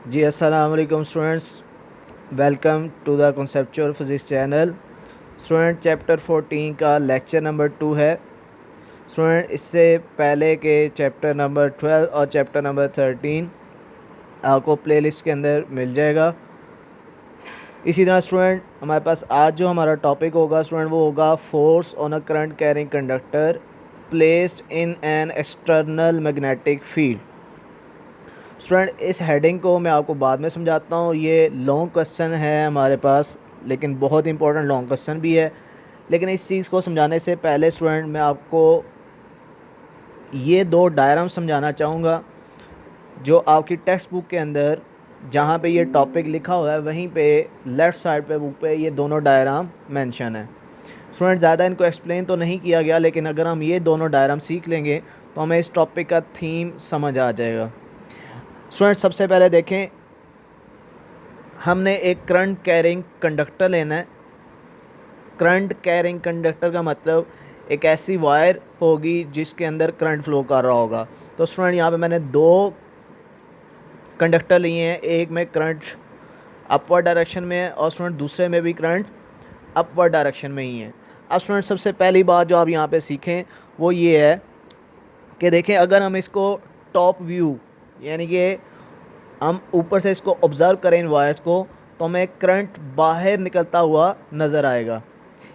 जी अस्सलाम वालेकुम students, welcome to the conceptual physics channel. Student chapter 14 का लेक्चर नंबर 2 है। स्टूडेंट इससे पहले के चैप्टर नंबर 12 और चैप्टर नंबर 13 आपको प्लेलिस्ट के अंदर मिल जाएगा। इसी तरह स्टूडेंट हमारे पास आज जो हमारा टॉपिक होगा स्टूडेंट वो होगा force on a current carrying conductor placed in an external magnetic field. Student इस हेडिंग को मैं आपको बाद में समझाता हूँ। ये लॉन्ग क्वेश्चन है हमारे पास, लेकिन बहुत इंपॉर्टेंट लॉन्ग क्वेश्चन भी है। लेकिन इस चीज़ को समझाने से पहले स्टूडेंट मैं आपको ये दो डायग्राम समझाना चाहूँगा जो आपकी टेक्स्ट बुक के अंदर जहाँ पे ये टॉपिक लिखा हुआ है वहीं पे लेफ़्ट साइड पे बुक पे ये दोनों डायग्राम मेंशन है। स्टूडेंट ज़्यादा इनको एक्सप्लेन तो नहीं किया गया, लेकिन अगर हम ये दोनों डायग्राम सीख लेंगे तो हमें इस टॉपिक का थीम समझ आ जाएगा। स्टूडेंट सबसे पहले देखें, हमने एक करंट कैरिंग कंडक्टर लेना है। करंट कैरिंग कंडक्टर का मतलब एक ऐसी वायर होगी जिसके अंदर करंट फ्लो कर रहा होगा। तो स्टूडेंट यहाँ पे मैंने दो कंडक्टर लिए हैं, एक में करंट अपवर्ड डायरेक्शन में है और स्टूडेंट दूसरे में भी करंट अपवर्ड डायरेक्शन में ही है। अब स्टूडेंट सबसे पहली बात जो आप यहाँ पे सीखें वो ये है कि देखें, अगर हम इसको टॉप व्यू यानी कि हम ऊपर से इसको ऑब्ज़र्व करें इन वायर्स को, तो हमें करंट बाहर निकलता हुआ नज़र आएगा।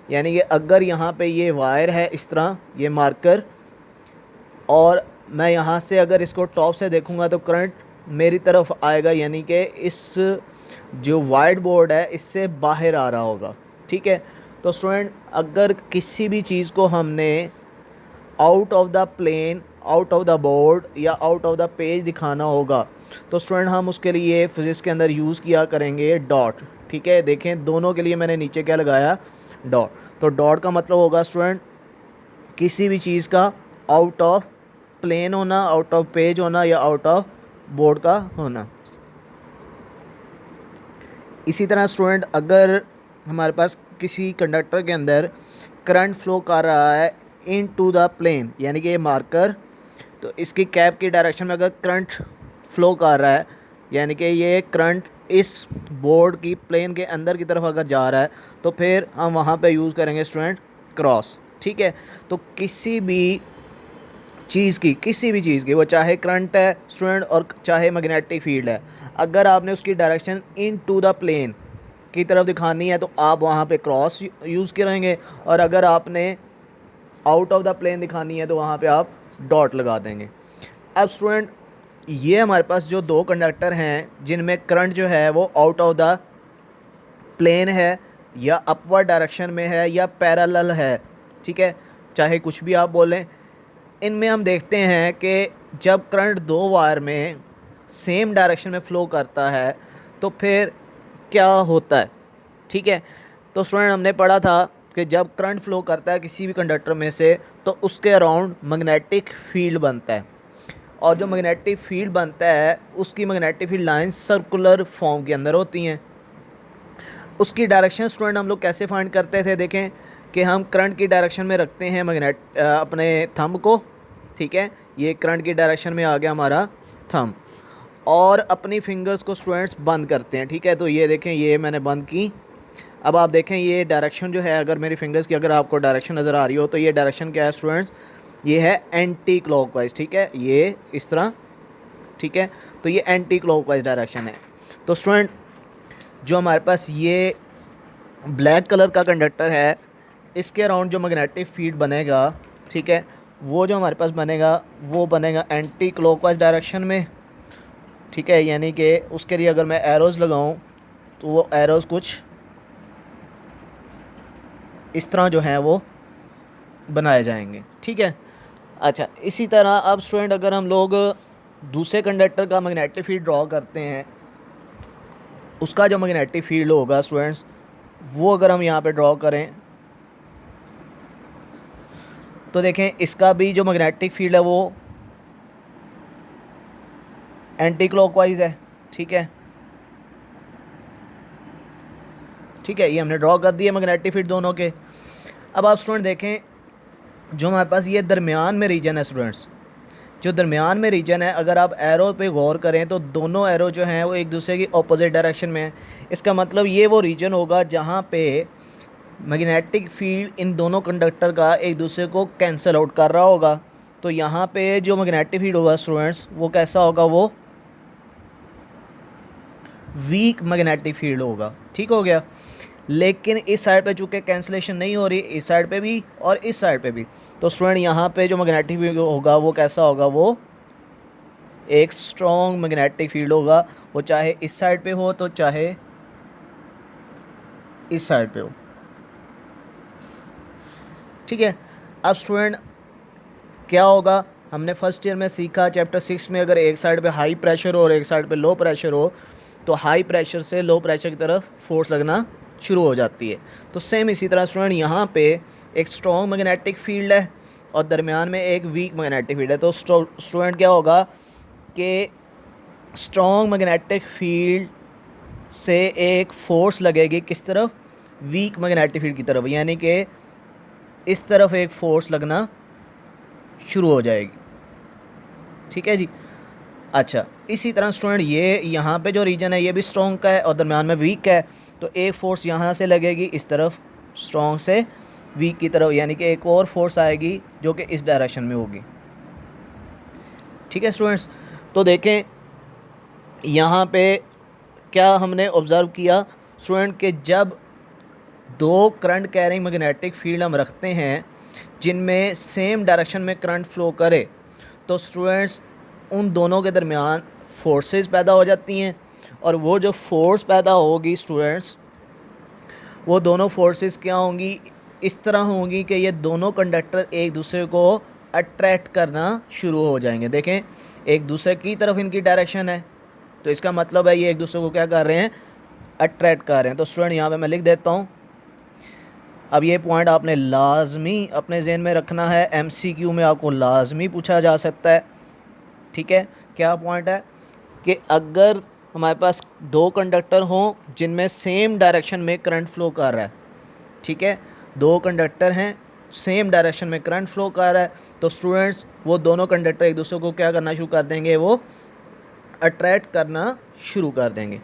यानी कि अगर यहाँ पे ये वायर है इस तरह, ये मार्कर, और मैं यहाँ से अगर इसको टॉप से देखूँगा तो करंट मेरी तरफ आएगा, यानी कि इस जो वाइट बोर्ड है इससे बाहर आ रहा होगा। ठीक है। तो स्टूडेंट अगर किसी भी चीज़ को हमने out of the plane, out of the board या आउट ऑफ द पेज दिखाना होगा तो स्टूडेंट हम उसके लिए फिज़िक्स के अंदर यूज़ किया करेंगे डॉट। ठीक है, देखें दोनों के लिए मैंने नीचे क्या लगाया, डॉट। तो डॉट का मतलब होगा स्टूडेंट किसी भी चीज़ का आउट ऑफ प्लेन होना, आउट ऑफ पेज होना या आउट ऑफ बोर्ड का होना। इसी तरह स्टूडेंट अगर हमारे पास किसी कंडक्टर के अंदर करंट फ्लो कर रहा है इन टू द प्लेन, यानी कि ये मार्कर, तो इसकी कैप की डायरेक्शन में अगर करंट फ्लो कर रहा है, यानी कि ये करंट इस बोर्ड की प्लेन के अंदर की तरफ अगर जा रहा है तो फिर हम वहाँ पे यूज़ करेंगे स्टूडेंट क्रॉस। ठीक है। तो किसी भी चीज़ की, किसी भी चीज़ की, वो चाहे करंट है स्टूडेंट और चाहे मैग्नेटिक फील्ड है, अगर आपने उसकी direction into the plane की तरफ दिखानी है तो आप वहाँ पे क्रॉस यूज़ करेंगे, और अगर आपने आउट ऑफ द प्लेन दिखानी है तो वहाँ पे आप डॉट लगा देंगे। अब स्टूडेंट ये हमारे पास जो दो कंडक्टर हैं जिनमें करंट जो है वो आउट ऑफ द प्लेन है या अपवर्ड डायरेक्शन में है या पैरेलल है, ठीक है, चाहे कुछ भी आप बोलें, इनमें हम देखते हैं कि जब करंट दो वायर में सेम डायरेक्शन में फ़्लो करता है तो फिर क्या होता है। ठीक है। तो स्टूडेंट हमने पढ़ा था कि जब करंट फ्लो करता है किसी भी कंडक्टर में से तो उसके अराउंड मैग्नेटिक फील्ड बनता है, और जो मैग्नेटिक फील्ड बनता है उसकी magnetic field lines circular form के अंदर होती हैं। उसकी डायरेक्शन स्टूडेंट हम लोग कैसे फाइंड करते थे, देखें कि हम करंट की डायरेक्शन में रखते हैं अपने थंब को। ठीक है, ये करंट की डायरेक्शन में आ गया हमारा थंब, और अपनी फिंगर्स को स्टूडेंट्स बंद करते हैं। ठीक है, तो ये देखें, ये मैंने बंद की। अब आप देखें ये डायरेक्शन जो है, अगर मेरी फिंगर्स की अगर आपको डायरेक्शन नज़र आ रही हो तो ये डायरेक्शन क्या है स्टूडेंट्स, ये है एंटी क्लॉकवाइज। ठीक है, ये इस तरह। ठीक है, तो ये एंटी क्लॉकवाइज डायरेक्शन है। तो स्टूडेंट जो हमारे पास ये ब्लैक कलर का कंडक्टर है, इसके अराउंड जो मैग्नेटिक फील्ड बनेगा, ठीक है, वो जो हमारे पास बनेगा वो बनेगा एंटी क्लॉकवाइज डायरेक्शन में। ठीक है, यानी कि उसके लिए अगर मैं एरोज़ लगाऊं तो वो एरोज़ कुछ इस तरह जो हैं वो बनाए जाएंगे। ठीक है। अच्छा, इसी तरह अब स्टूडेंट अगर हम लोग दूसरे कंडक्टर का मैग्नेटिक फील्ड ड्रॉ करते हैं, उसका जो मैग्नेटिक फील्ड होगा स्टूडेंट्स वो अगर हम यहाँ पे ड्रॉ करें तो देखें इसका भी जो मैग्नेटिक फील्ड है वो एंटी क्लॉकवाइज है। ठीक है, ठीक है, ये हमने ड्रॉ कर दिए मैग्नेटिक फील्ड दोनों के। अब आप स्टूडेंट देखें जो हमारे पास ये दरमियान में रीजन है स्टूडेंट्स, जो दरमियान में रीजन है, अगर आप एरो पे गौर करें तो दोनों एरो जो हैं वो एक दूसरे की ऑपोजिट डायरेक्शन में है। इसका मतलब ये वो रीजन होगा जहाँ पे मैग्नेटिक फील्ड इन दोनों कंडक्टर का एक दूसरे को कैंसिल आउट कर रहा होगा। तो यहाँ पे जो मैग्नेटिक फील्ड होगा स्टूडेंट्स, वो कैसा होगा, वो वीक मैग्नेटिक फील्ड होगा। ठीक हो गया। लेकिन इस साइड पे चूँकि कैंसिलेशन नहीं हो रही, इस साइड पे भी और इस साइड पे भी, तो स्टूडेंट यहाँ पे जो मैग्नेटिक फील्ड होगा वो कैसा होगा, वो एक स्ट्रॉन्ग मैग्नेटिक फील्ड होगा। वो चाहे इस साइड पे हो तो चाहे इस साइड पे हो। ठीक है। अब स्टूडेंट क्या होगा, हमने फर्स्ट ईयर में सीखा चैप्टर 6 में, अगर एक साइड पे हाई प्रेशर हो और एक साइड पे लो प्रेशर हो तो हाई प्रेशर से लो प्रेशर की तरफ फोर्स लगना शुरू हो जाती है। तो सेम इसी तरह स्टूडेंट यहाँ पे एक स्ट्रॉन्ग मैग्नेटिक फील्ड है और दरमियान में एक वीक मैग्नेटिक फील्ड है। तो स्टूडेंट क्या होगा कि स्ट्रॉन्ग मैग्नेटिक फील्ड से एक फोर्स लगेगी किस तरफ, वीक मैग्नेटिक फील्ड की तरफ, यानी कि इस तरफ एक फोर्स लगना शुरू हो जाएगी। ठीक है जी। अच्छा, इसी तरह स्टूडेंट ये यहाँ पे जो रीजन है ये भी स्ट्रॉन्ग का है और दरम्यान में वीक का है। तो एक फोर्स यहाँ से लगेगी इस तरफ स्ट्रॉन्ग से वीक की तरफ, यानी कि एक और फोर्स आएगी जो कि इस डायरेक्शन में होगी। ठीक है स्टूडेंट्स। तो देखें यहाँ पे क्या हमने ऑब्ज़र्व किया स्टूडेंट कि जब दो करंट कैरिंग मैग्नेटिक फील्ड हम रखते हैं जिनमें सेम डायरेक्शन में करंट फ्लो करे, तो स्टूडेंट्स उन दोनों के दरमियान फोर्सेस पैदा हो जाती हैं। और वो जो फोर्स पैदा होगी स्टूडेंट्स, वो दोनों फोर्सेस क्या होंगी, इस तरह होंगी कि ये दोनों कंडक्टर एक दूसरे को अट्रैक्ट करना शुरू हो जाएंगे। देखें एक दूसरे की तरफ इनकी डायरेक्शन है, तो इसका मतलब है ये एक दूसरे को क्या कर रहे हैं, अट्रैक्ट कर रहे हैं। तो स्टूडेंट यहाँ पे मैं लिख देता हूँ। अब ये पॉइंट आपने लाजमी अपने जहन में रखना है, एमसीक्यू में आपको लाजमी पूछा जा सकता है। ठीक है। क्या पॉइंट है कि अगर हमारे पास दो कंडक्टर हों जिनमें सेम डायरेक्शन में करंट फ्लो कर रहा है, ठीक है, दो कंडक्टर हैं सेम डायरेक्शन में करंट फ्लो कर रहा है, तो स्टूडेंट्स वो दोनों कंडक्टर एक दूसरे को क्या करना शुरू कर देंगे, वो अट्रैक्ट करना शुरू कर देंगे।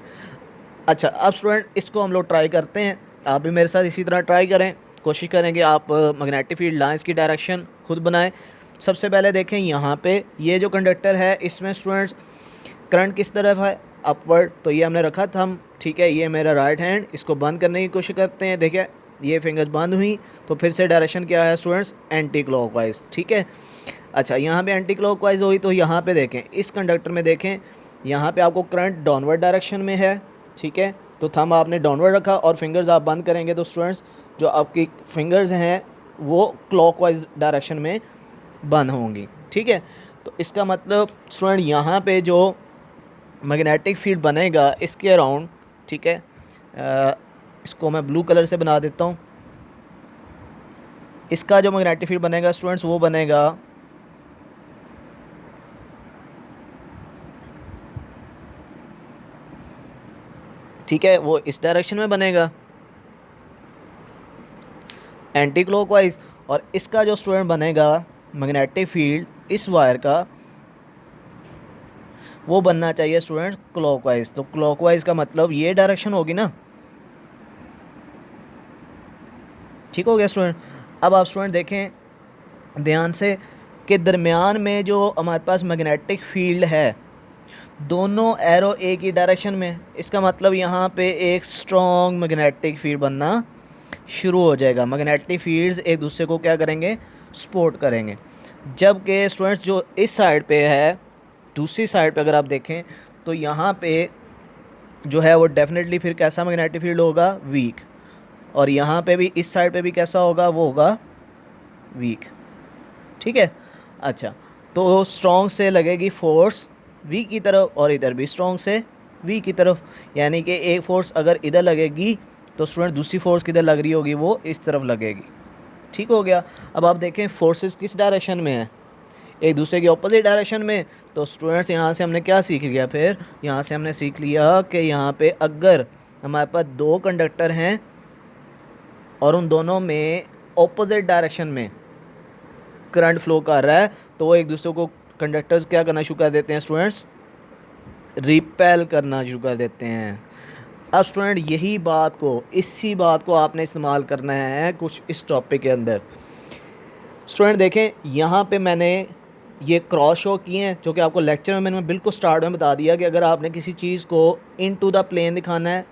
अच्छा, अब स्टूडेंट इसको हम लोग ट्राई करते हैं, आप भी मेरे साथ इसी तरह ट्राई करें, कोशिश करेंगे आप मैग्नेटिक फील्ड लाइंस की डायरेक्शन खुद बनाएं। सबसे पहले देखें यहाँ पे ये जो कंडक्टर है इसमें स्टूडेंट्स करंट किस तरफ है, अपवर्ड, तो ये हमने रखा था हम। ठीक है, ये मेरा राइट हैंड, इसको बंद करने की कोशिश करते हैं। देखिए ये फिंगर्स बंद हुई, तो फिर से डायरेक्शन क्या है स्टूडेंट्स, एंटी क्लॉकवाइज। ठीक है। अच्छा, यहाँ पे एंटी क्लॉकवाइज हुई, तो यहाँ पे देखें इस कंडक्टर में देखें यहाँ पे आपको करंट डाउनवर्ड डायरेक्शन में है। ठीक है, तो थंब आपने डाउनवर्ड रखा और फिंगर्स आप बंद करेंगे तो स्टूडेंट्स जो आपकी फिंगर्स हैं वो क्लॉकवाइज डायरेक्शन में बंद होंगी। ठीक है, तो इसका मतलब स्टूडेंट यहाँ पे जो मैग्नेटिक फील्ड बनेगा इसके अराउंड, ठीक है, इसको मैं ब्लू कलर से बना देता हूँ। इसका जो मैग्नेटिक फील्ड बनेगा स्टूडेंट्स वो बनेगा ठीक है, वो इस डायरेक्शन में बनेगा एंटी क्लॉकवाइज। और इसका जो स्टूडेंट बनेगा मैग्नेटिक फील्ड इस वायर का, वो बनना चाहिए स्टूडेंट क्लॉकवाइज। तो क्लॉकवाइज का मतलब ये डायरेक्शन होगी ना। ठीक हो गया स्टूडेंट। अब आप स्टूडेंट देखें ध्यान से कि दरमियान में जो हमारे पास मैग्नेटिक फील्ड है दोनों एरो एक ही डायरेक्शन में, इसका मतलब यहाँ पे एक स्ट्रॉन्ग मैग्नेटिक फील्ड बनना शुरू हो जाएगा। मैग्नेटिक फील्ड्स एक दूसरे को क्या करेंगे, सपोर्ट करेंगे। जबकि स्टूडेंट्स जो इस साइड पे है, दूसरी साइड पे अगर आप देखें तो यहाँ पे जो है वो डेफिनेटली फिर कैसा मैग्नेटिक फील्ड होगा, वीक। और यहाँ पे भी इस साइड पे भी कैसा होगा, वो होगा वीक। ठीक है। अच्छा, तो स्ट्रॉन्ग से लगेगी फोर्स वीक की तरफ और इधर भी स्ट्रॉन्ग से वीक की तरफ, यानी कि एक फोर्स अगर इधर लगेगी तो स्टूडेंट दूसरी फोर्स किधर लग रही होगी, वो इस तरफ लगेगी। ठीक हो गया। अब आप देखें फोर्सेस किस डायरेक्शन में है, एक दूसरे के ऑपोजिट डायरेक्शन में। तो स्टूडेंट्स यहाँ से हमने क्या सीख लिया, फिर यहाँ से हमने सीख लिया कि यहाँ पे अगर हमारे पास दो कंडक्टर हैं और उन दोनों में ऑपोजिट डायरेक्शन में करंट फ्लो कर रहा है तो वो एक दूसरे को कंडक्टर्स क्या करना शुरू कर देते हैं स्टूडेंट्स, रिपेल करना शुरू कर देते हैं। अब स्टूडेंट यही बात को, इसी बात को आपने इस्तेमाल करना है कुछ इस टॉपिक के अंदर। स्टूडेंट देखें यहाँ पे मैंने ये क्रॉस शो किए हैं, जो कि आपको लेक्चर में मैंने बिल्कुल स्टार्ट में बता दिया कि अगर आपने किसी चीज़ को इनटू द प्लेन दिखाना है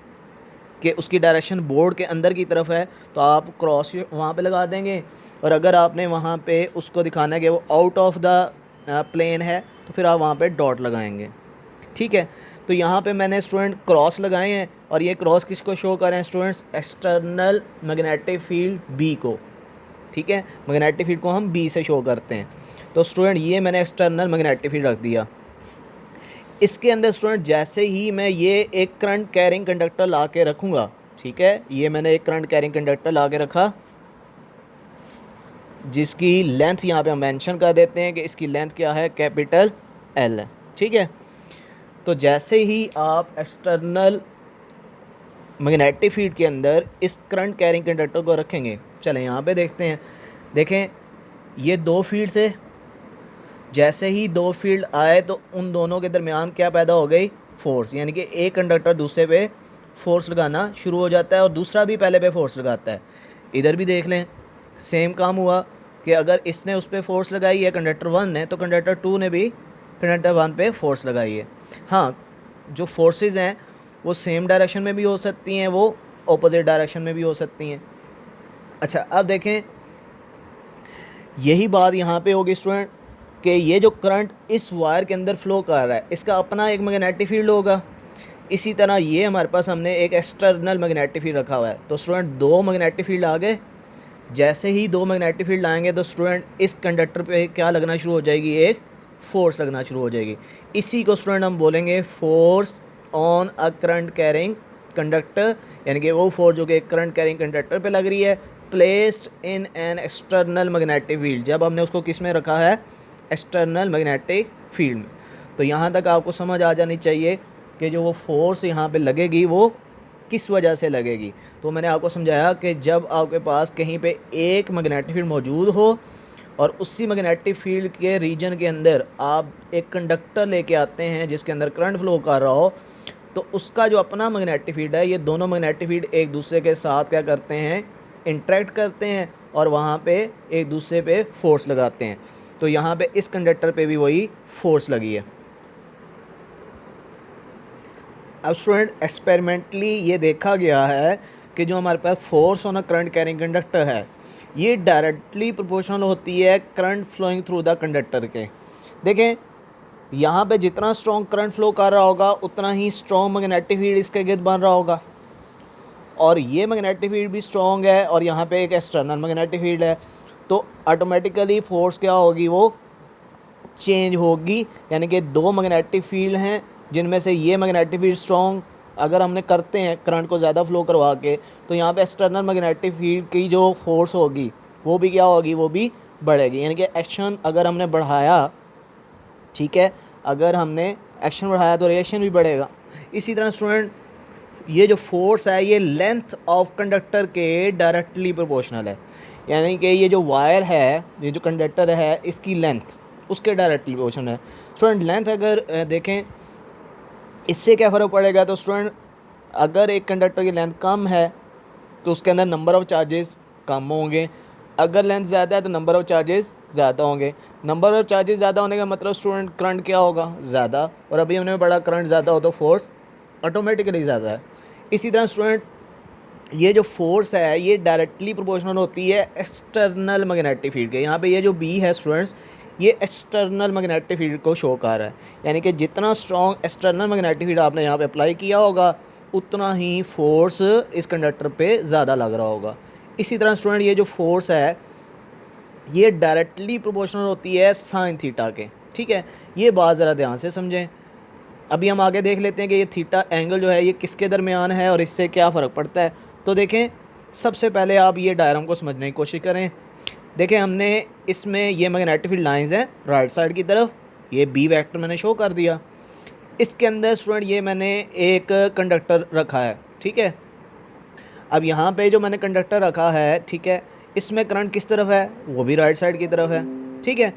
कि उसकी डायरेक्शन बोर्ड के अंदर की तरफ है, तो आप क्रॉस वहाँ पे लगा देंगे, और अगर आपने वहाँ पे उसको दिखाना है कि वो आउट ऑफ द प्लेन है, तो फिर आप वहाँ पे डॉट लगाएंगे। ठीक है, तो यहाँ पे मैंने स्टूडेंट क्रॉस लगाए हैं, और ये क्रॉस किसको शो कर रहे हैं students, external magnetic field B को। ठीक है, मैग्नेटिक फील्ड को हम बी से शो करते हैं। तो स्टूडेंट ये मैंने एक्सटर्नल मैग्नेटिक फील्ड रख दिया। इसके अंदर स्टूडेंट जैसे ही मैं ये एक करंट कैरिंग कंडक्टर ला के रखूँगा, ठीक है, ये मैंने एक करंट कैरिंग कंडक्टर ला के रखा, जिसकी लेंथ यहाँ पे हम मेंशन कर देते हैं कि इसकी लेंथ क्या है, कैपिटल एल है। ठीक है, तो जैसे ही आप एक्सटर्नल मैग्नेटिक फील्ड के अंदर इस करंट कैरिंग कंडक्टर को रखेंगे, चलें यहाँ पे देखते हैं। देखें ये दो फील्ड थे, जैसे ही दो फील्ड आए तो उन दोनों के दरमियान क्या पैदा हो गई, फोर्स, यानी कि एक कंडक्टर दूसरे पे फोर्स लगाना शुरू हो जाता है और दूसरा भी पहले पे फोर्स लगाता है। इधर भी देख लें, सेम काम हुआ कि अगर इसने उस पर फोर्स लगाई है कंडक्टर 1 ने, तो कंडक्टर 2 ने भी कंडक्टर 1 पे फोर्स लगाई है। हाँ, जो फोर्सेस हैं वो सेम डायरेक्शन में भी हो सकती हैं, वो ऑपोजिट डायरेक्शन में भी हो सकती हैं। अच्छा, अब देखें यही बात यहाँ पे होगी स्टूडेंट कि ये जो करंट इस वायर के अंदर फ्लो कर रहा है, इसका अपना एक मैग्नेटिक फील्ड होगा। इसी तरह ये हमारे पास हमने एक एक्सटर्नल मैग्नेटिक फील्ड रखा हुआ है। तो स्टूडेंट दो मैग्नेटिक फील्ड आ गए, जैसे ही दो मैग्नेटिक फील्ड आएंगे तो स्टूडेंट इस कंडक्टर पे क्या लगना शुरू हो जाएगी, एक फोर्स लगना शुरू हो जाएगी। इसी को स्टूडेंट हम बोलेंगे force on a current carrying conductor, यानी कि वो फोर्स जो कि एक करंट कैरिंग कंडक्टर पे लग रही है, placed in an external magnetic field, जब हमने उसको किस में रखा है, एक्सटर्नल मैग्नेटिक फील्ड में। तो यहाँ तक आपको समझ आ जानी चाहिए कि जो वो फोर्स यहाँ पे लगेगी वो किस वजह से लगेगी। तो मैंने आपको समझाया कि जब आपके पास कहीं पे एक मैग्नेटिक फील्ड मौजूद हो और उसी मैग्नेटिक फील्ड के रीजन के अंदर आप एक कंडक्टर लेके आते हैं जिसके अंदर करंट फ्लो कर रहा हो, तो उसका जो अपना मैग्नेटिक फील्ड है, ये दोनों मैग्नेटिक फील्ड एक दूसरे के साथ क्या करते हैं, इंटरेक्ट करते हैं और वहाँ पे एक दूसरे पे फोर्स लगाते हैं। तो यहाँ पे इस कंडक्टर पे भी वही फोर्स लगी है। अब स्टूडेंट एक्सपेरिमेंटली ये देखा गया है कि जो हमारे पास force on a current carrying conductor है, ये डायरेक्टली प्रोपोर्शनल होती है current flowing through the conductor के। देखें यहाँ पे जितना स्ट्रॉन्ग करंट फ्लो कर रहा होगा उतना ही स्ट्रॉन्ग मैग्नेटिक फील्ड इसके गिर्द बन रहा होगा, और ये मैग्नेटिक फील्ड भी स्ट्रॉन्ग है और यहाँ पे एक एक्सटर्नल मैग्नेटिक फील्ड है, तो ऑटोमेटिकली फोर्स क्या होगी, वो चेंज होगी। यानी कि दो मैग्नेटिक फील्ड हैं जिनमें से ये मैग्नेटिक फील्ड स्ट्रॉन्ग अगर हमने करते हैं करंट को ज़्यादा फ्लो करवा के, तो यहाँ पे एक्सटर्नल मैग्नेटिक फील्ड की जो फोर्स होगी वो भी क्या होगी, वो भी बढ़ेगी। यानी कि एक्शन अगर हमने बढ़ाया, ठीक है, अगर हमने एक्शन बढ़ाया तो रिएक्शन भी बढ़ेगा। इसी तरह स्टूडेंट ये जो फोर्स है ये लेंथ ऑफ कंडक्टर के डायरेक्टली प्रोपोर्शनल है, यानी कि ये जो वायर है, ये जो कंडक्टर है, इसकी लेंथ उसके डायरेक्टली प्रोपोर्शनल है। स्टूडेंट लेंथ अगर देखें इससे क्या फ़र्क पड़ेगा, तो स्टूडेंट अगर एक कंडक्टर की लेंथ कम है तो उसके अंदर नंबर ऑफ़ चार्जेस कम होंगे, अगर लेंथ ज़्यादा है तो नंबर ऑफ़ चार्जेस ज़्यादा होंगे। नंबर ऑफ़ चार्जेस ज़्यादा होने का मतलब स्टूडेंट करंट क्या होगा, ज़्यादा, और अभी हमने पढ़ा करंट ज़्यादा हो तो फोर्स ऑटोमेटिकली ज़्यादा है। इसी तरह स्टूडेंट ये जो फोर्स है ये डायरेक्टली प्रोपोर्शनल होती है एक्सटर्नल मैग्नेटिक फील्ड के। यहाँ पे ये जो बी है स्टूडेंट्स, ये एक्सटर्नल मैग्नेटिक फील्ड को शो कर रहा है, यानी कि जितना स्ट्रॉन्ग एक्सटर्नल मैग्नेटिक फील्ड आपने यहाँ पे अप्लाई किया होगा उतना ही फोर्स इस कंडक्टर पे ज़्यादा लग रहा होगा। इसी तरह स्टूडेंट ये जो फोर्स है ये डायरेक्टली प्रोपोर्शनल होती है साइन थीटा के। ठीक है, ये बात ज़रा ध्यान से समझें। अभी हम आगे देख लेते हैं कि ये थीटा एंगल जो है ये किसके दरमियान है और इससे क्या फ़र्क पड़ता है। तो देखें सबसे पहले आप ये डायग्राम को समझने की कोशिश करें। देखें हमने इसमें ये मैग्नेटिक फील्ड लाइंस हैं राइट साइड की तरफ, ये बी वेक्टर मैंने शो कर दिया। इसके अंदर स्टूडेंट ये मैंने एक कंडक्टर रखा है, ठीक है। अब यहाँ पे जो मैंने कंडक्टर रखा है, ठीक है, इसमें करंट किस तरफ है, वो भी राइट साइड की तरफ है, ठीक है।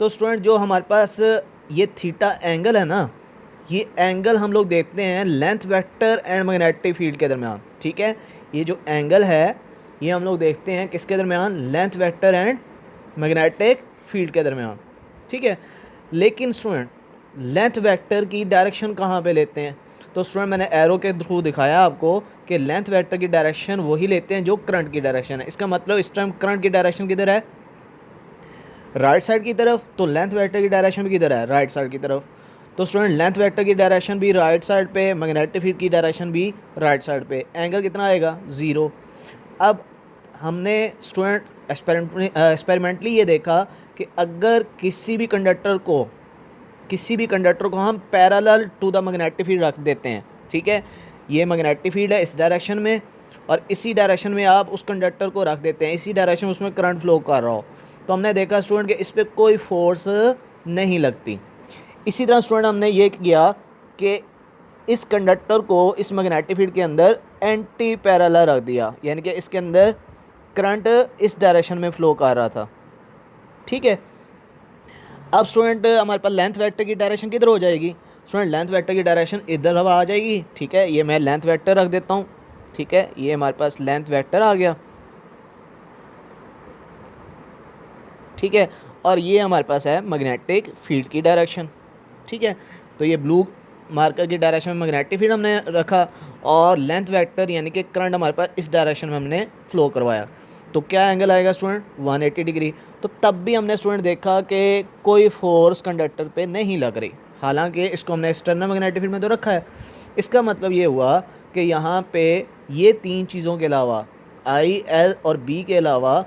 तो स्टूडेंट जो हमारे पास ये थीटा एंगल है ना, ये एंगल हम लोग देखते हैं length vector and magnetic field के दरमियान, ठीक है। ये जो एंगल है ये हम लोग देखते हैं किसके दरमियान, length vector and magnetic field के दरमियान, ठीक है। लेकिन स्टूडेंट लेंथ वेक्टर की डायरेक्शन कहाँ पे लेते हैं, तो स्टूडेंट मैंने एरो के थ्रू दिखाया आपको कि लेंथ वेक्टर की डायरेक्शन वही लेते हैं जो करंट की डायरेक्शन है। इसका मतलब इस टाइम करंट की डायरेक्शन किधर है, राइट साइड की तरफ, तो लेंथ वेक्टर की डायरेक्शन भी किधर है, राइट साइड की तरफ। तो स्टूडेंट लेंथ वेक्टर की डायरेक्शन भी राइट साइड पे, मैग्नेटिक फील्ड की डायरेक्शन भी राइट साइड पे, एंगल कितना आएगा, 0। अब हमने स्टूडेंट एक्सपेरिमेंटली ये देखा कि अगर किसी भी कंडक्टर को हम parallel to the magnetic field रख देते हैं, ठीक है, ये मैग्नेटिक फील्ड है इस डायरेक्शन में और इसी डायरेक्शन में आप उस कंडक्टर को रख देते हैं, इसी डायरेक्शन में उसमें करंट फ्लो कर रहा हो, तो हमने देखा स्टूडेंट कि इस पर कोई फोर्स नहीं लगती। इसी तरह स्टूडेंट हमने ये किया कि इस कंडक्टर को इस मैग्नेटिक फील्ड के अंदर एंटी पैरेलल रख दिया, यानी कि इसके अंदर करंट इस डायरेक्शन में फ्लो कर रहा था, ठीक है। अब स्टूडेंट हमारे पास लेंथ वेक्टर की डायरेक्शन किधर हो जाएगी, स्टूडेंट लेंथ वेक्टर की डायरेक्शन इधर अब आ जाएगी, ठीक है। ये मैं लेंथ वेक्टर रख देता हूँ, ठीक है, ये हमारे पास लेंथ वेक्टर आ गया, ठीक है। और ये हमारे पास है मैग्नेटिक फील्ड की डायरेक्शन, ठीक है। तो ये ब्लू मार्कर की डायरेक्शन में मैग्नेटिक फील्ड हमने रखा और लेंथ वेक्टर यानी कि करंट हमारे पास इस डायरेक्शन में हमने फ्लो करवाया, तो क्या एंगल आएगा स्टूडेंट, 180 डिग्री। तो तब भी हमने स्टूडेंट देखा कि कोई फोर्स कंडक्टर पे नहीं लग रही, हालांकि इसको हमने एक्सटर्नल मैग्नेटिक फील्ड में तो रखा है। इसका मतलब ये हुआ कि यहाँ पे ये तीन चीज़ों के अलावा आई, एल और बी के अलावा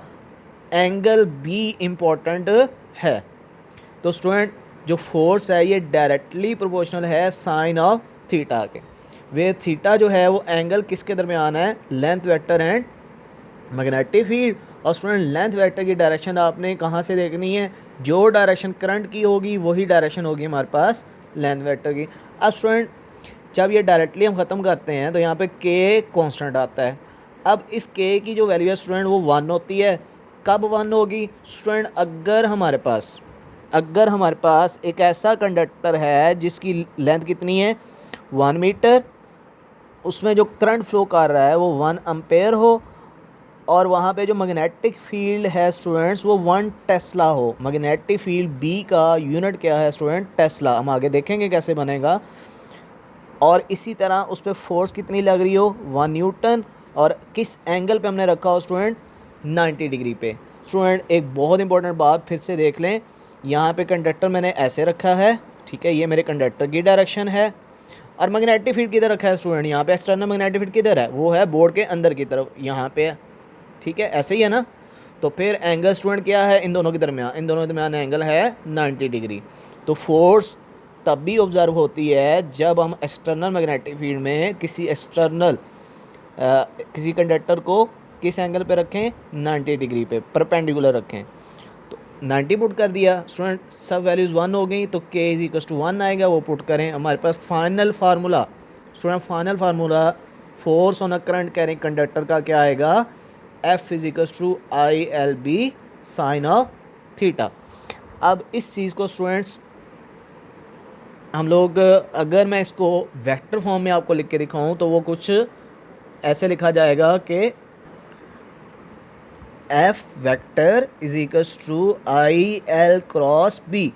एंगल बी इम्पोर्टेंट है। तो स्टूडेंट जो फोर्स है ये डायरेक्टली प्रोपोर्शनल है साइन ऑफ थीटा के, वे थीटा जो है वो एंगल किसके दरमियान है, length vector and magnetic field. और स्टूडेंट लेंथ वेक्टर की डायरेक्शन आपने कहाँ से देखनी है, जो डायरेक्शन करंट की होगी वही डायरेक्शन होगी हमारे पास लेंथ वेक्टर की। अब स्टूडेंट जब ये डायरेक्टली हम ख़त्म करते हैं तो यहाँ पे के कांस्टेंट आता है। अब इस के की जो वैल्यू है स्टूडेंट वो 1 होती है। कब 1 होगी स्टूडेंट, अगर हमारे पास एक ऐसा कंडक्टर है जिसकी लेंथ कितनी है, 1 मीटर, उसमें जो करंट फ्लो कर रहा है वो 1 एम्पेयर हो और वहाँ पे जो मैग्नेटिक फील्ड है स्टूडेंट्स वो 1 टेस्ला हो। मैग्नेटिक फील्ड बी का यूनिट क्या है स्टूडेंट, टेस्ला, हम आगे देखेंगे कैसे बनेगा। और इसी तरह उस पर फोर्स कितनी लग रही हो, 1 न्यूटन, और किस एंगल पे हमने रखा हो स्टूडेंट, 90 डिग्री पे। स्टूडेंट एक बहुत इंपॉर्टेंट बात फिर से देख लें, यहाँ पे कंडक्टर मैंने ऐसे रखा है, ठीक है, ये मेरे कंडक्टर की डायरेक्शन है। और मैग्नेटिक फील्ड किधर रखा है स्टूडेंट, यहाँ पे एक्सटर्नल मैग्नेटिक फील्ड किधर है, वो है बोर्ड के अंदर की तरफ, यहाँ पे है, ठीक है, ऐसे ही है ना। तो फिर एंगल स्टूडेंट क्या है इन दोनों के दरमियान एंगल है 90 डिग्री। तो फोर्स तब भी ऑब्जर्व होती है जब हम एक्सटर्नल मैग्नेटिक फील्ड में किसी कंडक्टर को किस एंगल पे रखें, 90 डिग्री पे परपेंडिकुलर रखें। तो 90 पुट कर दिया स्टूडेंट, सब वैल्यूज़ 1 हो गई, तो के इज इक्वल टू 1 आएगा, वो पुट करें। हमारे पास final formula force on a current carrying conductor का क्या आएगा, F is equal to I L B sine of theta. अब इस चीज़ को स्टूडेंट्स हम लोग, अगर मैं इसको वेक्टर फॉर्म में आपको लिख के दिखाऊं तो वो कुछ ऐसे लिखा जाएगा कि F vector is equal to I L cross B.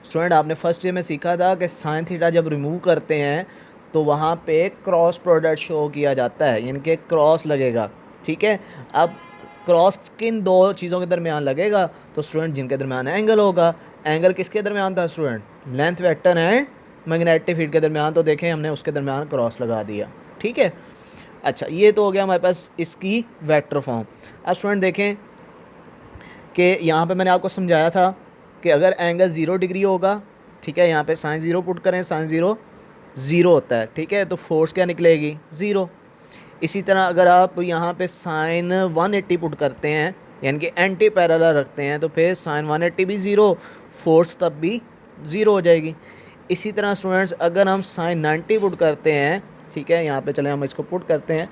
Student आपने फर्स्ट ईयर में सीखा था कि साइन थीटा जब रिमूव करते हैं तो वहाँ पे क्रॉस प्रोडक्ट शो किया जाता है, यानी कि क्रॉस लगेगा, ठीक है। अब क्रॉस किन दो चीज़ों के दरमियान लगेगा, तो स्टूडेंट जिनके दरमियान एंगल होगा। एंगल किसके दरमियान था student, length vector and magnetic field के दरमियान, तो देखें हमने उसके दरमियान क्रॉस लगा दिया, ठीक है। अच्छा, ये तो हो गया हमारे पास इसकी वेक्टर फॉर्म। अब स्टूडेंट देखें कि यहाँ पे मैंने आपको समझाया था कि अगर एंगल 0 डिग्री होगा, ठीक है, यहाँ पे साइन 0 पुट करें, साइन 0 0 होता है, ठीक है, तो फोर्स क्या निकलेगी, 0। इसी तरह अगर आप यहाँ पे साइन 180 पुट करते हैं यानी कि एंटी पैरेलल रखते हैं तो फिर साइन 180 भी 0, फोर्स तब भी 0 हो जाएगी। इसी तरह स्टूडेंट्स अगर हम साइन 90 पुट करते हैं, ठीक है, यहाँ पे चले हम इसको पुट करते हैं,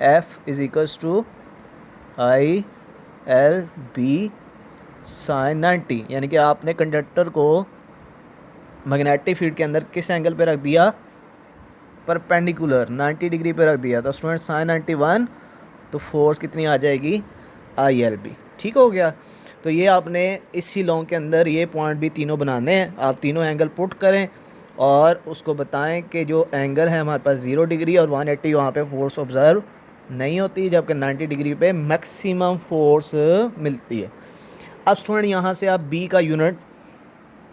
F is equals to I L B sin 90, यानी कि आपने कंडक्टर को मैग्नेटिक फील्ड के अंदर किस एंगल पे रख दिया, परपेंडिकुलर 90 डिग्री पे रख दिया। तो स्टूडेंट sin 91, तो फोर्स कितनी आ जाएगी, ILB। ठीक हो गया। तो ये आपने इसी लॉन्ग के अंदर ये पॉइंट भी तीनों बनाने हैं। आप तीनों एंगल पुट करें और उसको बताएं कि जो एंगल है हमारे पास 0 डिग्री और 180 वहाँ पे फोर्स ऑब्ज़र्व नहीं होती, जबकि 90 डिग्री पे मैक्सिमम फोर्स मिलती है। अब स्टूडेंट यहाँ से आप बी का यूनिट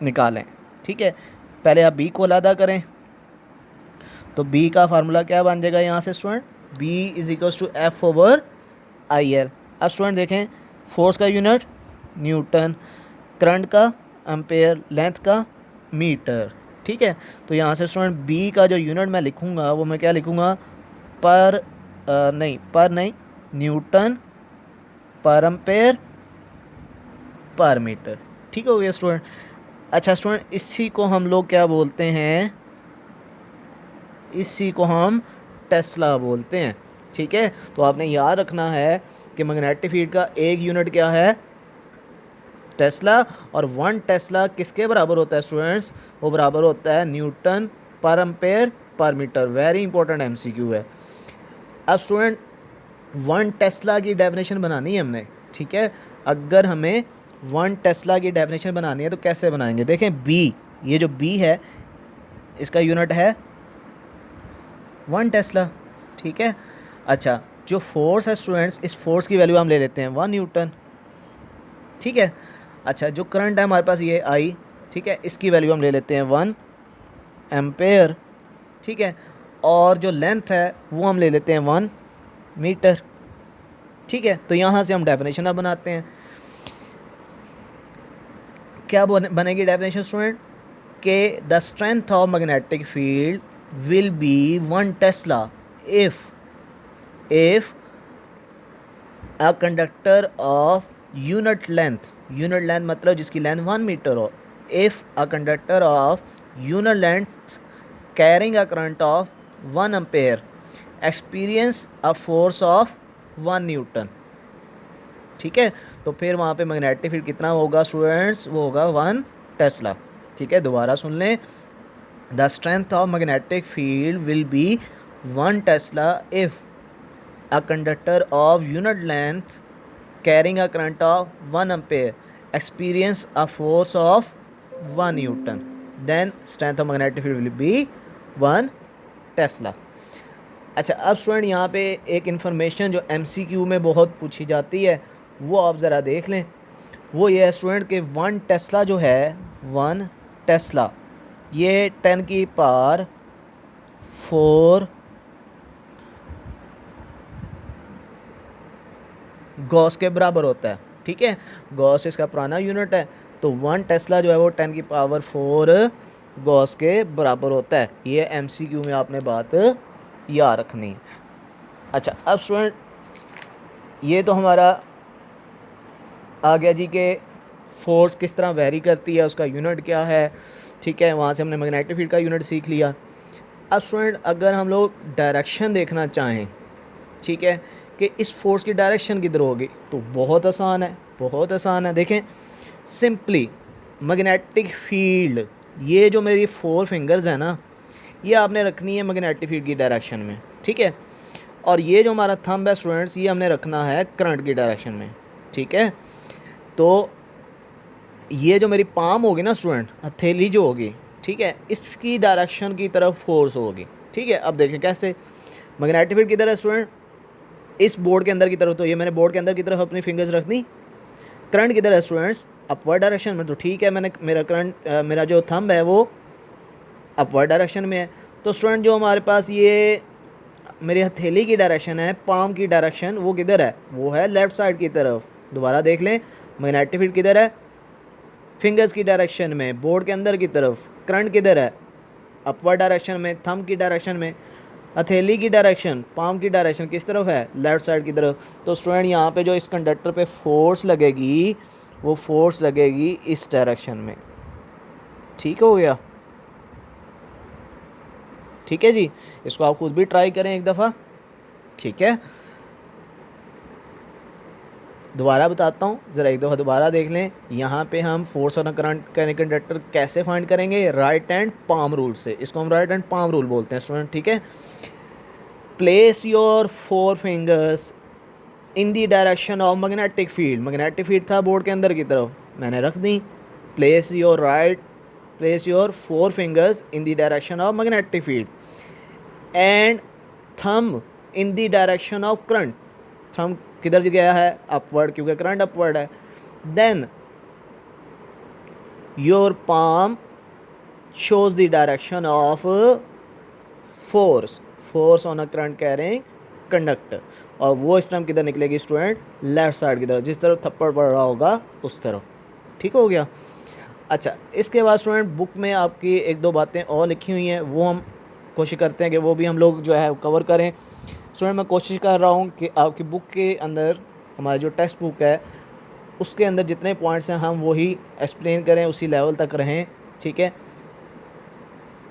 निकालें। ठीक है, पहले आप बी को अलहदा करें। तो बी का फार्मूला क्या बन जाएगा यहाँ से student, B is equals to F over IL। अब स्टूडेंट देखें, फोर्स का यूनिट न्यूटन, करंट का एम्पेयर, लेंथ का मीटर। ठीक है, तो यहाँ से स्टूडेंट बी का जो यूनिट मैं लिखूँगा वो मैं क्या लिखूँगा, पर नहीं, Newton per ampere per metre. ठीक हो गया स्टूडेंट। अच्छा स्टूडेंट, इसी को हम लोग क्या बोलते हैं, इसी को हम टेस्ला बोलते हैं। ठीक है, तो आपने याद रखना है कि मैग्नेटिक फील्ड का एक यूनिट क्या है, टेस्ला, और 1 टेस्ला किसके बराबर होता है स्टूडेंट्स, वो बराबर होता है Newton per ampere per metre. Very important MCQ है। अब स्टूडेंट 1 टेस्ला की डेफिनेशन बनानी है हमने। ठीक है, अगर हमें 1 टेस्ला की डेफिनेशन बनानी है तो कैसे बनाएंगे, देखें बी, ये जो बी है इसका यूनिट है 1 टेस्ला। ठीक है, अच्छा जो फोर्स है स्टूडेंट्स, इस फोर्स की वैल्यू हम ले लेते हैं 1 न्यूटन। ठीक है, अच्छा जो करंट है हमारे पास ये आई, ठीक है, इसकी वैल्यू हम ले लेते हैं 1 एम्पेयर। ठीक है, और जो लेंथ है वो हम ले लेते हैं 1 मीटर। ठीक है, तो यहाँ से हम डेफिनेशन अब बनाते हैं। क्या बनेगी डेफिनेशन स्टूडेंट, के the strength of magnetic field will be 1 Tesla if a conductor of unit length मतलब जिसकी लेंथ 1 मीटर हो, if a conductor of unit length carrying a current of 1 ampere experience a force of 1 Newton. ठीक है, तो फिर वहाँ पे magnetic field कितना होगा स्टूडेंट्स, वो होगा 1 टेस्ला। ठीक है, दोबारा सुन लें, the strength of magnetic field will be 1 Tesla if a conductor of unit length carrying a current of 1 ampere experience a force of 1 newton, then strength of magnetic field will be 1 Tesla. अच्छा अब student यहाँ पे एक information जो MCQ में बहुत पूछी जाती है वो आप ज़रा देख लें। वो ये है स्टूडेंट कि 1 टेस्ला जो है, 1 टेस्ला ये 10 की पावर 4 गॉस के बराबर होता है। ठीक है, गॉस इसका पुराना यूनिट है, तो 1 टेस्ला जो है वो 10 की पावर 4 गॉस के बराबर होता है। ये MCQ में आपने बात याद रखनी है। अच्छा अब स्टूडेंट ये तो हमारा आ गया जी कि फोर्स किस तरह वेरी करती है, उसका यूनिट क्या है। ठीक है, वहाँ से हमने मैग्नेटिक फील्ड का यूनिट सीख लिया। अब स्टूडेंट अगर हम लोग डायरेक्शन देखना चाहें, ठीक है, कि इस फोर्स की डायरेक्शन किधर होगी, तो बहुत आसान है, बहुत आसान है। देखें सिंपली मैग्नेटिक फील्ड, ये जो मेरी 4 फिंगर्स है ना, ये आपने रखनी है मैग्नेटिक फील्ड की डायरेक्शन में। ठीक है, और ये जो हमारा थंब है स्टूडेंट्स, ये हमने रखना है करंट की डायरेक्शन में। ठीक है, तो ये जो मेरी पाम होगी ना स्टूडेंट, हथेली जो होगी, ठीक है, इसकी डायरेक्शन की तरफ फोर्स होगी। ठीक है, अब देखें कैसे, मैग्नेटिक फील्ड किधर है स्टूडेंट, इस बोर्ड के अंदर की तरफ, तो ये मैंने बोर्ड के अंदर की तरफ अपनी फिंगर्स रख दी। करंट किधर है स्टूडेंट्स, अपवर्ड डायरेक्शन में, तो ठीक है, मैंने मेरा जो थंब है वो अपवर्ड डायरेक्शन में है। तो स्टूडेंट जो हमारे पास ये मेरी हथेली की डायरेक्शन है, पाम की डायरेक्शन, वो किधर है, वो है लेफ़्ट साइड की तरफ। दोबारा देख लें, मैग्नेटिक फील्ड किधर है, फिंगर्स की डायरेक्शन में, बोर्ड के अंदर की तरफ। करंट किधर है, अपवर्ड डायरेक्शन में, थंब की डायरेक्शन में। हथेली की डायरेक्शन, पाम की डायरेक्शन किस तरफ है, लेफ़्ट साइड की तरफ। तो स्टूडेंट यहाँ पे जो इस कंडक्टर पे फोर्स लगेगी, वो फोर्स लगेगी इस डायरेक्शन में। ठीक हो गया, ठीक है जी, इसको आप खुद भी ट्राई करें एक दफ़ा। ठीक है, दोबारा बताता हूँ, ज़रा एक दफ़ा दोबारा देख लें। यहाँ पे हम force on a current conductor कैसे फाइंड करेंगे, राइट हैंड पाम रूल से। इसको हम राइट हैंड पाम रूल बोलते हैं स्टूडेंट, ठीक है। Place your 4 fingers in the direction of magnetic field. Magnetic field था बोर्ड के अंदर की तरफ, मैंने रख दी। Place your 4 fingers in the direction of magnetic field and thumb in the direction of current. Thumb किधर गया है, अपवर्ड, क्योंकि करंट अपवर्ड है। Then your palm shows the direction of force on a current carrying conductor, और वो इस time किधर निकलेगी स्टूडेंट, लेफ्ट साइड की तरफ, जिस तरफ थप्पड़ पड़ रहा होगा उस तरफ। ठीक हो गया। अच्छा, इसके बाद स्टूडेंट बुक में आपकी एक दो बातें और लिखी हुई हैं, वो हम कोशिश करते हैं कि वो भी हम लोग जो है कवर करें। स्टूडेंट मैं कोशिश कर रहा हूँ कि आपकी बुक के अंदर, हमारी जो टेक्स्ट बुक है उसके अंदर जितने पॉइंट्स हैं हम वही एक्सप्लेन करें, उसी लेवल तक रहें, ठीक है।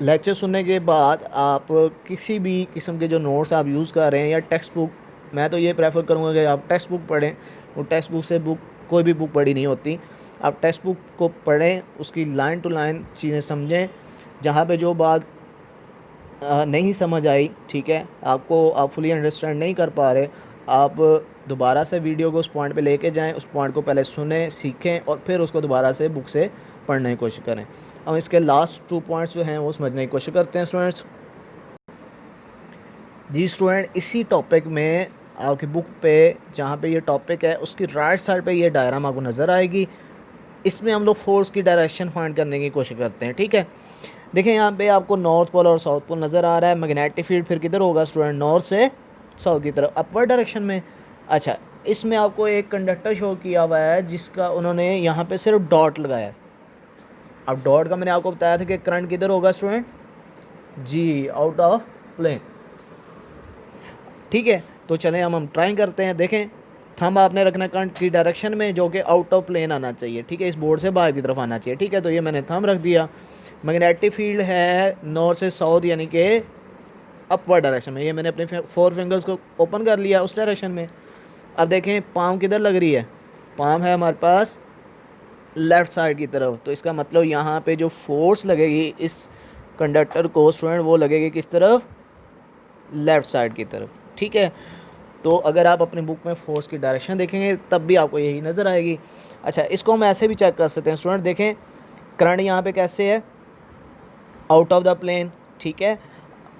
लेक्चर सुनने के बाद आप किसी भी किस्म के जो नोट्स आप यूज़ कर रहे हैं या टेक्स्ट बुक, मैं तो ये प्रेफर करूँगा कि आप टेक्स्ट बुक पढ़ें। वो टेक्स्ट बुक से कोई भी बुक पढ़ी नहीं होती। आप टेक्स्ट बुक को पढ़ें, उसकी लाइन टू लाइन चीज़ें समझें। जहाँ पे जो बात नहीं समझ आई, ठीक है, आपको आप फुली अंडरस्टैंड नहीं कर पा रहे, आप दोबारा से वीडियो को उस पॉइंट पे लेके जाएं, उस पॉइंट को पहले सुने, सीखें और फिर उसको दोबारा से बुक से पढ़ने की कोशिश करें। अब इसके लास्ट 2 पॉइंट्स जो हैं वो समझने की कोशिश करते हैं स्टूडेंट्स। जी स्टूडेंट, इसी टॉपिक में आपकी बुक पे जहाँ पे ये टॉपिक है उसकी राइट साइड पे ये डायग्राम आपको नज़र आएगी। इसमें हम लोग फोर्स की डायरेक्शन फाइंड करने की कोशिश करते हैं, ठीक है। देखें यहाँ पे आपको नॉर्थ पोल और साउथ पोल नज़र आ रहा है। मैग्नेटिक फील्ड फिर किधर होगा स्टूडेंट, नॉर्थ से साउथ की तरफ, अपवर्ड डायरेक्शन में। अच्छा, इसमें आपको एक कंडक्टर शो किया हुआ है जिसका उन्होंने यहाँ पे सिर्फ डॉट लगाया है। अब डॉट का मैंने आपको बताया था कि करंट किधर होगा स्टूडेंट, जी आउट ऑफ प्लेन, ठीक है। तो चलें हम ट्राई करते हैं। देखें, थंब आपने रखना करंट की डायरेक्शन में जो कि आउट ऑफ प्लेन आना चाहिए, ठीक है, इस बोर्ड से बाहर की तरफ आना चाहिए, ठीक है। तो ये मैंने थंब रख दिया। मैग्नेटिक फील्ड है नॉर्थ से साउथ यानी कि अपवर्ड डायरेक्शन में, ये मैंने अपने 4 फिंगर्स को ओपन कर लिया उस डायरेक्शन में। अब देखें पाम किधर लग रही है, पाम है हमारे पास लेफ़्ट साइड की तरफ। तो इसका मतलब यहाँ पे जो फोर्स लगेगी इस कंडक्टर को स्टूडेंट, वो लगेगी किस तरफ, लेफ़्ट साइड की तरफ, ठीक है। तो अगर आप अपनी बुक में फोर्स की डायरेक्शन देखेंगे तब भी आपको यही नज़र आएगी। अच्छा, इसको हम ऐसे भी चेक कर सकते हैं स्टूडेंट। देखें करंट यहाँ पे कैसे है, आउट ऑफ द प्लेन, ठीक है।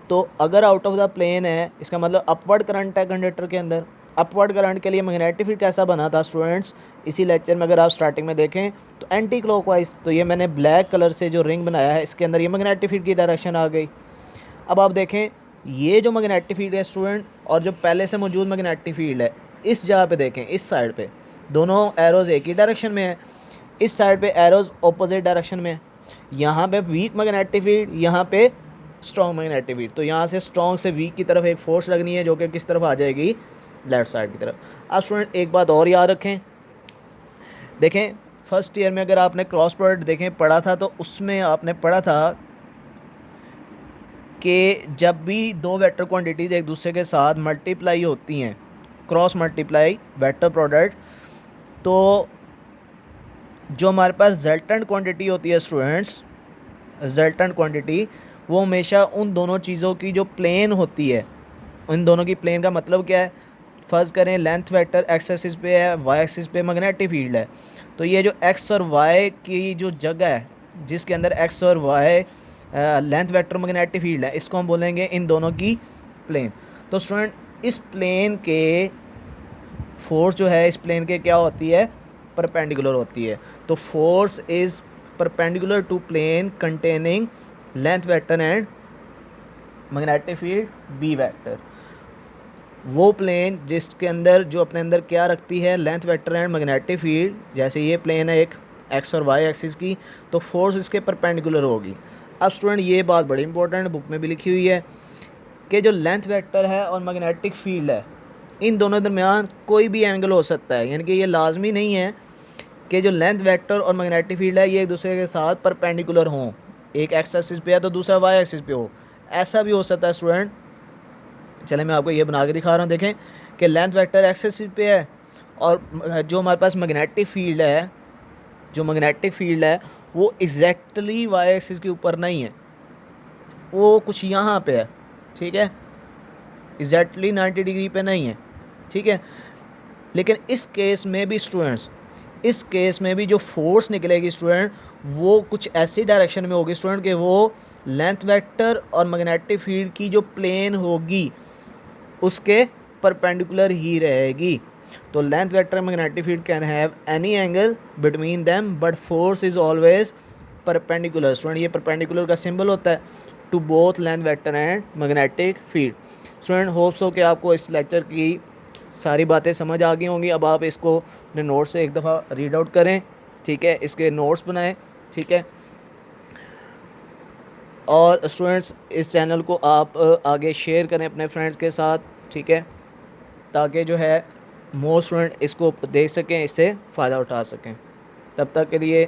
तो अगर आउट ऑफ द प्लेन है इसका मतलब अपवर्ड करंट है कंडक्टर के अंदर। अपवर्ड करंट के लिए मैग्नेटिक फील्ड कैसा बना था स्टूडेंट्स, इसी लेक्चर में अगर आप स्टार्टिंग में देखें तो एंटी क्लॉकवाइज। तो ये मैंने ब्लैक कलर से जो रिंग बनाया है इसके अंदर ये मैग्नेटिक फील्ड की डायरेक्शन आ गई। अब आप देखें ये जो मैग्नेटिक फील्ड है स्टूडेंट और जो पहले से मौजूद मैग्नेटिक फील्ड है, इस जगह पे देखें, इस साइड पे दोनों एरोज़ एक ही डायरेक्शन में है, इस साइड पे एरोज़ ऑपोजिट डायरेक्शन में है। यहाँ पे वीक मैग्नेटिक फील्ड, यहाँ पे स्ट्रॉन्ग मैग्नेटिक फील्ड। तो यहाँ से स्ट्रॉन्ग से वीक की तरफ एक फोर्स लगनी है जो कि किस तरफ आ जाएगी, लेफ़्ट साइड की तरफ। अब स्टूडेंट एक बात और याद रखें, देखें फर्स्ट ईयर में अगर आपने क्रॉस प्रोडक्ट देखें पढ़ा था तो उसमें आपने पढ़ा था कि जब भी 2 वेक्टर क्वांटिटीज़ एक दूसरे के साथ मल्टीप्लाई होती हैं, क्रॉस मल्टीप्लाई वेक्टर प्रोडक्ट, तो जो हमारे पास रिजल्टेंट क्वांटिटी होती है स्टूडेंट्स, रिजल्टेंट क्वांटिटी वो हमेशा उन दोनों चीज़ों की जो प्लेन होती है, उन दोनों की प्लेन का मतलब क्या है, फ़र्ज़ करें लेंथ वेक्टर एक्स एक्सिस पे है, वाई एक्सिस पे मैग्नेटिक फील्ड है। तो ये जो एक्स और वाई की जो जगह है जिसके अंदर एक्स और Y length vector magnetic field है, इसको हम बोलेंगे इन दोनों की प्लेन। तो स्टूडेंट इस प्लेन के फोर्स जो है, इस प्लेन के क्या होती है, परपेंडिकुलर होती है। तो force is perpendicular to plane containing length vector and magnetic field B vector. वो प्लेन जिसके अंदर जो अपने अंदर क्या रखती है, length vector and magnetic field, जैसे ये प्लेन है एक एक्स और वाई एक्सिस की, तो फोर्स इसके परपेंडिकुलर होगी। अब स्टूडेंट ये बात बड़ी इंपॉर्टेंट बुक में भी लिखी हुई है कि जो लेंथ वेक्टर है और मैग्नेटिक फील्ड है, इन दोनों दरमियान कोई भी एंगल हो सकता है, यानी कि ये लाजमी नहीं है कि जो लेंथ वेक्टर और मैग्नेटिक फील्ड है ये एक दूसरे के साथ परपेंडिकुलर हों, एक एक्स एक्सिस पे है तो दूसरा वाई एक्सिस पे हो, ऐसा भी हो सकता है स्टूडेंट। चले मैं आपको ये बना के दिखा रहा हूँ। देखें कि लेंथ वेक्टर एक्स एक्सिस पे है और जो हमारे पास मैग्नेटिक फील्ड है, जो मैग्नेटिक फील्ड है वो एग्जैक्टली वाई एक्सिस के ऊपर नहीं है, वो कुछ यहाँ पे है, ठीक है, एग्जैक्टली 90 डिग्री पे नहीं है, ठीक है। लेकिन इस केस में भी स्टूडेंट्स, इस केस में भी जो फोर्स निकलेगी स्टूडेंट, वो कुछ ऐसी डायरेक्शन में होगी स्टूडेंट कि वो लेंथ वेक्टर और मैग्नेटिक फील्ड की जो प्लेन होगी उसके परपेंडिकुलर ही रहेगी। तो length vector magnetic field can have any angle between them but force is always perpendicular. Student ये परपेंडिकुलर का सिंबल होता है to both length vector and magnetic field. Student hopes हो कि आपको इस लेक्चर की सारी बातें समझ आ गई होंगी। अब आप इसको अपने नोट्स से एक दफ़ा रीड आउट करें, ठीक है, इसके नोट्स बनाएं, ठीक है। और स्टूडेंट्स इस चैनल को आप आगे शेयर करें अपने फ्रेंड्स के साथ, ठीक है, ताकि जो है मोर स्टूडेंट इसको देख सकें, इससे फ़ायदा उठा सकें। तब तक के लिए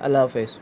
अल्लाह हाफ़िज़।